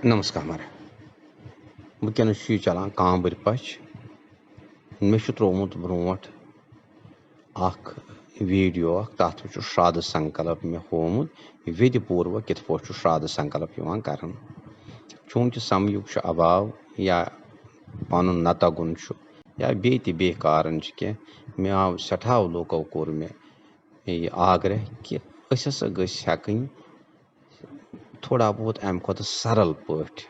नमस्कार म्हाराज वुनकस चलान कांबर पच मे त्रोमुत ब्रोट वीडियो तथ श्राद्ध संकल्प मे होमुत विधि पूर्वक कित पा श्राद्ध संकल्प कर चूंकि समयुक अभाव या पन न तगुन या बे कारण कह मे आव सठाव लोको कोर मे आग्रह कि हसा गन थोड़ा बहुत अम खुद सरल पट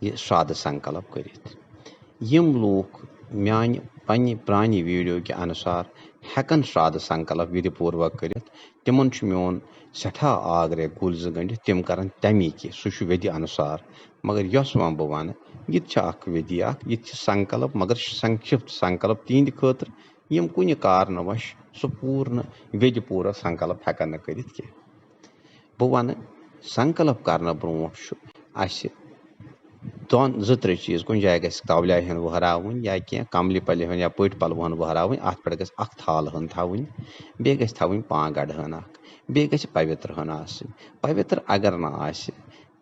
यह श्राद्ध संकल्प कर लूख मान पन्ने प्रानी वीडियो के अनुसार हेकन श्राद्ध संकल्प विधि पूर्वक कर तिमन मोन सठा आग्रह गुल गंड तिम कर तमी कि सह विधि अनुसार मगर यस वन बह वन यह विधि यह संकल्प मगर संक्षिप्त संकल्प तिहंद खतर यम कुन कारणवश सह पूर्ण विधि पूर्वक संकल्प हेकन न कर बह वन संकल्प करने ब्रो दोन त्रे चीज कुछ जाए तवलिया हन वहरावन या कह कमल पल या पट पलवन वहरावन अत पे गख थाल हन थवन बे गई पागड़ हन बे पवित्र हन पवित्र अगर ना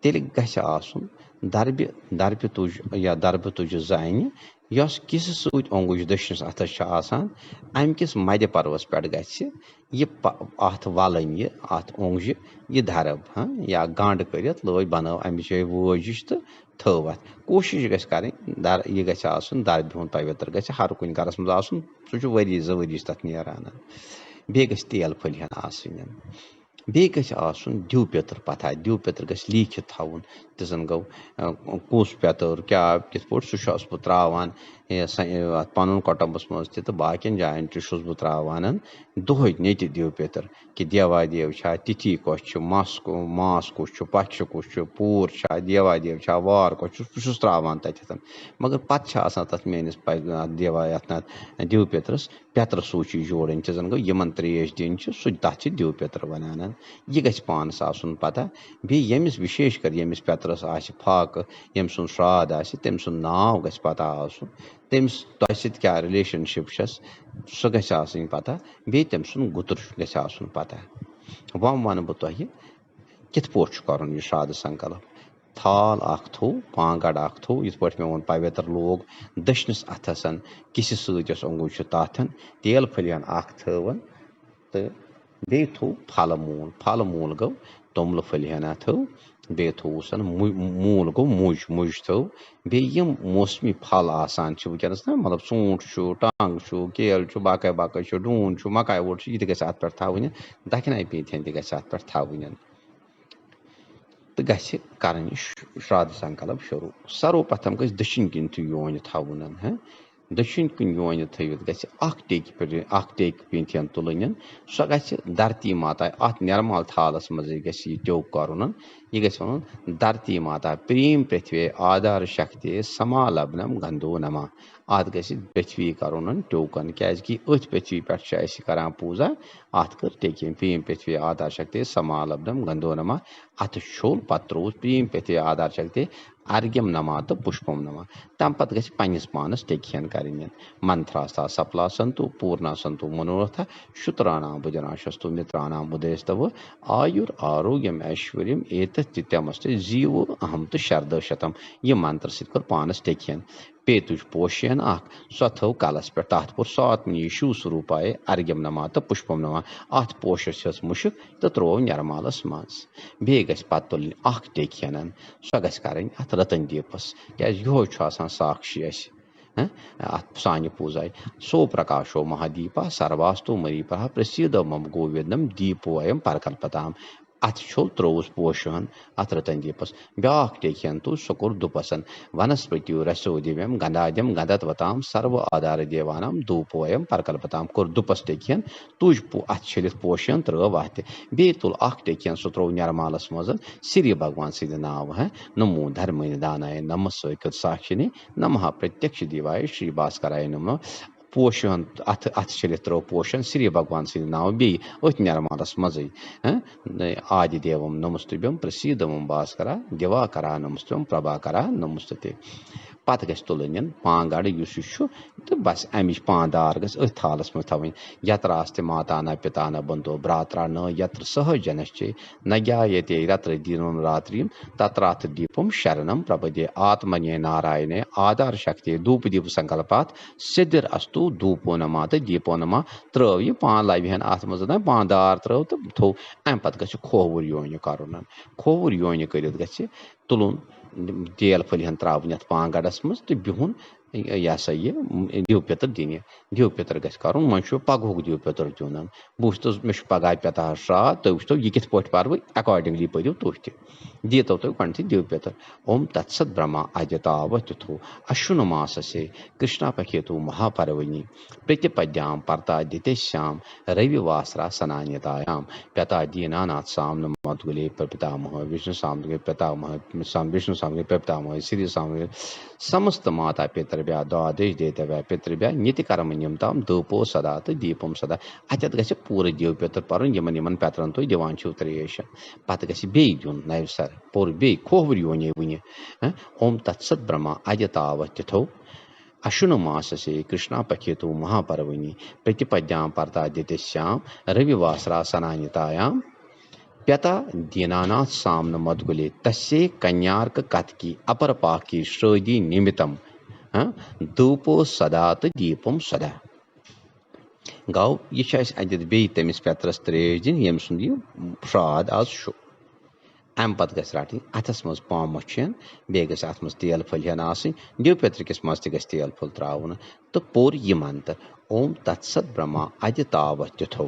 तेल गुन दरब तुज या दरब तुज जन यस किस सत ओंगुज दशनस अथस अम किस मद पर्वस पे यह अत वलन यह अत ओंगज यह दरब या गंड कर लोग बनो अमिच वोजिश तो थो अत कोशिश गि यह दरब हूं पवित्र ग हर कुन गरस मज सह वरी वरिश तथ नान बे तेल फलिहन बे द्यू पितर पता द्यू पितर लीखित थवन तजन गो कुस पितर क्या कित पा सह बह त्रावान पन कुटुंबस मज तो बाकिन जायन बह त्रावान दोहे नत द्यू पितर कि देवादेव तिथि कस मास कुछ पक्ष कुछ पूर देवादेव वार कस बह त्रावान तथन मगर पत् तथ मेनिस देवा द्यू पितरस पितर सूची जोड़न तजन गो यमन त्रेश दिन सह तथ द्यू पितर वनान यह गि पानस आसन पता बे यमिस विशेष कर यमिस पितरस फाक यम सुन श्राद्ध तम सुन नाव गि पता आसन तमिस तह सत क्या रिलेशनशिप सह गि पता बे तम सुन गुतर गि पता वन वन बह तह कित पा कर यह श्राद्ध संकल्प थाल थो पागड़ थो इत पे मे वो पवित्र लोग दशनस अथसन किस सस ओंगुज तथन तेल फलिहन थवन तो बे थो फल मूल गो तोमल फलिहन थो बे थोसन मूल गो मुज थो बे यम मौसमी फल आसान वनकस ना मतलब सूट टंग केल बाकी बाकी डून मकाई वोट यह गि अत पे थवन दखना पीथन तथ पे थवन तो कर श्राद्ध संकल्प शुरू सर्वप्रथम गि दक्षिण किन योन थवन दक्षिण किन योन थवित टेक पीथन तुलन सह धरती माता अत निर्मल थालस मज टेव कर यह वन धरती माता प्रीम पृथ्वी आधार शक्ति समालब्नम गंधो नमा अत पृथ्वी कर टेवकन क्या अथ पृथ्वी पे कर पूजा अत कर टेकिन प्रीम पृथ्वी आधार शक्ति समालब्नम गंधो नमा अत छोल पत् त्रोस प्रीम पृथ्वी आधार शक्ति अर्घ्यम नमा तो पुष्पम नमा तम पे पन्नस पानस टेकियन कर मंथ्रास्ता सफला संतु पूर्णा संतु मनोरथ शुत्राणाम भुजनाशस्तु मित्राणाम उदयस्तव आयुर आरोग्यम ऐश्वर्यम एतमस्त जीवो अहम तो शरद शतम यह मंत्र सर पानस टेकियन पे तुझ पोशन सो थो कलस पे तथ पुर सात्मनी शिव स्वरूपाय अर्घ्यम नमा तो पुष्पम नमा अत पोशस मुशक तो त्रो निर्मालस मज बे पे तुल टेकियन सो कर अत रतन दीपस क्या यो साक्षी अत सानि पूजाय सो प्रकाशो महादीप सर्वास्तु मरीप प्रसीद मम गोविंदम दीपोयम परकल्पताम अत छोल त्रोस पोशन अत रतन दीपस ब्या टेकियन तो सो कोर दुपसन वनस्पति रसो दिव्यम गंधाद्यम गंधत्वताम सर्व आधार देवानाम धूपोयम परकल्पताम कोर दुपस टेकियन तुज अत छलित पोशन त्र वत बे तुल टेकियन सो त्रो निर्मालस मज श्री भगवान सिंद नाव नमो धर्म निदानाय नम स्वैकृत साक्षिने नमः प्रत्यक्ष दिवाय श्री भास्कराय नमः पोशन अत छलित त्रो पोशन श्री भगवान सिंद नाव बे अथ निर्मालस मज आदिदेवम नमस्तुभ्यम प्रसीदम भास्करा दिवाकरा नमस्तुभ्यम प्रभाकरा नमस्तुते پتہٕ گژھِ تُلٕنۍ پانٛگڑ یُس یہِ چھُ تہٕ بس امِچ پاندار گژھِ أتھۍ تھالس منٛز تھاوٕنۍ یتراستے ماتانا پِتانا بندو براترا نہ یتر سہجنسچے نہ گیایتے رتر دیٖنم راتریم تتراتھ دیٖپم شرنم پرپدے آتمنے ناراینے آدار شکتے دھوٗپ دیٖپ سنکلپات سدھر استو دھوٗپو نما تہٕ دیٖپو نما ترٲو یہِ لبہِ ہن اتھ منٛز پاندار ترٲو تہٕ تھوٚو امہِ پتہٕ گژھِ کھووُر یونہِ کرُن کھووُر یونہِ کٔرِتھ گژھِ تُلُن تیل پھٔلۍ ہن تراوٕنۍ یتھ پانٛگڑس منٛز تہٕ بِہُن یہِ ہسا یہِ دِو پِتٕر دِنہِ دِو پِتٕر گژھِ کرُن وۄنۍ چھُ پگہُک دِو پِتٕر دیُن بہٕ وٕچھتس مےٚ چھُ پگاہ پٮ۪تہٕ شرٛاد تُہۍ وٕچھتو یہِ کِتھ پٲٹھۍ پرٕ بہٕ ایکاڈنگلی پٔرِو تُہۍ تہِ دیٖتو تُہۍ گۄڈنٮ۪تھٕے دِو پِتٕر اوم تت ست برہما ادیتاو تِتھو اشُن ماسسے کرشنا پکھیتو مہاپروٕنی پرتِپدیام پرتا دِتیشام روی واسرا سنانیتایام پتا دیٖناناتھ سامنہٕ مدگُلے پپتامہ وشنو سامنگے پتامہ وشنو سامنگے پپتامہ سری سامنگے سمست ماتا پتربیا دوادش دیتویا پتربیا نِتہِ کرم نِمتام دھوٗپو سدا تہٕ دیٖپم سدا اتٮ۪تھ گژھِ پوٗرٕ دِو پِتٕر پرُن یِمن پٮ۪ترن تُہۍ دِوان چھِو تریش پتہٕ گژھِ بیٚیہِ دیُن نوِ سر پوٚر بیٚیہِ کھووُر یونے وٕنہِ اوم تت ست برہما ادیتاو تِتھو اشُن ماسسے کرشنا پکھیتو مہاپروٕنی پرتِپدیام پرتا دِتیشام روی واسرا سنانیتایام پتا دیٖناناتھ سامنہٕ مدگُلے تسے کنیارک کتکی اپر پاکی شرٲدی نِمتم دھوٗپو سدا تہٕ دیٖپم سدا گوٚو یہِ چھِ اَسہِ اَتٮ۪تھ بیٚیہِ تٔمِس پٮ۪ترس تریش دِنۍ ییٚمہِ سُنٛد یہِ شرٛاد آز چھُ امہِ پتہٕ گژھِ رٹٕنۍ اتھس منٛز پامچھن بیٚیہِ گژھِ اتھ منٛز تیل پھٔلۍ ہن آسٕنۍ دِو پِترکِس منٛز تہِ گژھِ تیل پھوٚل تراوُن تہٕ پوٚر یہِ منتر اوم تت ست برہما ادیتاو تِتھو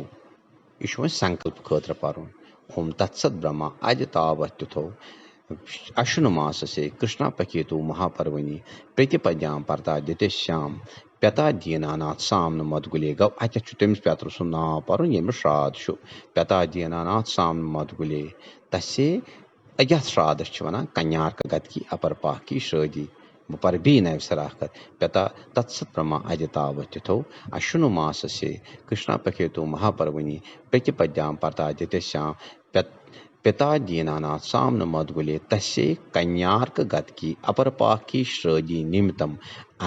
یہِ چھُ وۄنۍ سنکلپ خٲطرٕ پرُن اوم تت ست برہما ادیتاو تِتھو اشُن ماسسے کرشنا پکھیتو مہاپروٕنی پرتِپدیام پرتا دِتیشام پتا دیٖناناتھ سامنہٕ مدگُلے گوٚو اتٮ۪تھ چھُ تٔمِس پٮ۪ترٕ سُنٛد ناو پرُن ییٚمِس شرٛاد چھُ پتا دیٖناناتھ سامنہٕ مدگُلے تسے یتھ شرٛادس چھِ ونان کنیارک گتکی اپر پاکی شرٲدی بہٕ پرٕ بیٚیہِ نوِ سر اکھ کتھ پتا تت ست برہما ادیتاو تِتھو اشُن ماسسے کرشنا پکھیتو مہاپروٕنی پرتِپدیام پرتا دِتیشام پتا دیٖناناتھ سامنہٕ مدگُلے تسے کنیارک گتکی اپر پاکی شرٲدی نِمتم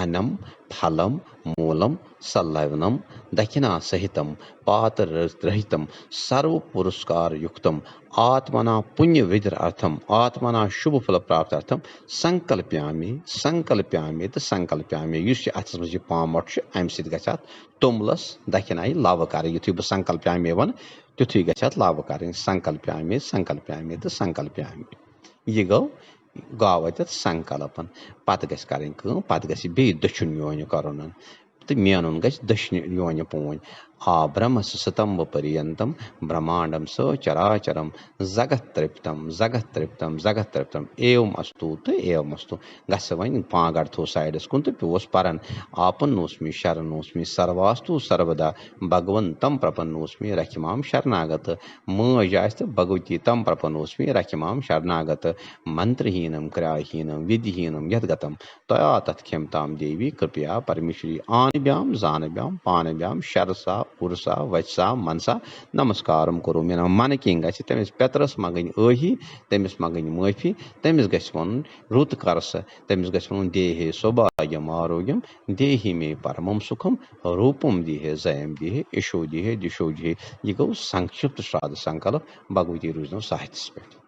انم پھلم موٗلم سلونم دکھنا سہتم پاتر رہتم سرو پُرسکار یُکتم آتمنا پُنیہ ودر ارتھم آتمنا شُبھ پھل پراپتارتھم سنکلپیامے سنکلپیامے تہٕ سنکلپیامے یُس یہِ اتھس منٛز یہِ پامٹ چھُ امہِ سۭتۍ گژھِ اتھ توٚملس دکھنایہِ لو کرٕنۍ یُتھُے بہٕ سنکلپیامے ونہٕ تِتھُے گژھِ اتھ لو کرٕنۍ سنکلپیامے سنکلپیامے تہٕ سنکلپیامے یہِ گوٚو اتٮ۪تھ سنکلپن پتہٕ گژھِ کرٕنۍ کٲم پتہٕ گژھِ بیٚیہِ دٔچھُن یونہِ کرُن تہٕ مینُن گژھِ دٔچھنہِ یونہِ پوٗنۍ آ برہمس ستمب پرینتم برہمانڈم س چراچرم زگت ترپتم زگت ترپتم زگت ترپتم ایوم استو تہٕ ایوم استو گژھِ وۄنۍ پانٛگڑ تھوٚو سایڈس کُن تہٕ پیوس پرن آپنوسمی شرنوسمی سرواستو سرودا بھگونتم پرپنوسمی رکھِمام شرناگت مٲج آسہِ تہٕ بھگوتی تم پرپنوسمی رکھِمام شرناگت منترہیٖنم کریاہیٖنم ودِہیٖنم یتھ گتم تیا تتھ کھیمتام دیوی کرپیا پرمیشوری آنبیام زانبیام پانبیام شرسا پُرسا وچسا منسا نمسکارم کوٚرُم منہٕ کِنۍ گژھِ تٔمِس پٮ۪ترس منٛگٕنۍ ٲہی تٔمِس منٛگٕنۍ معٲفی تٔمِس گژھِ وَنُن رُت کر سا تٔمِس گژھِ وَنُن دیہے سوباگیم آروگیم دیہی مے پرمم سُکھم روٗپم دیہے زیم دیہے یشو دیہے دِشو دیہے یہِ گوٚو سنکشِپت شرٛاد سنکلپ بھگوتی روٗزنو ساہتس پٮ۪ٹھ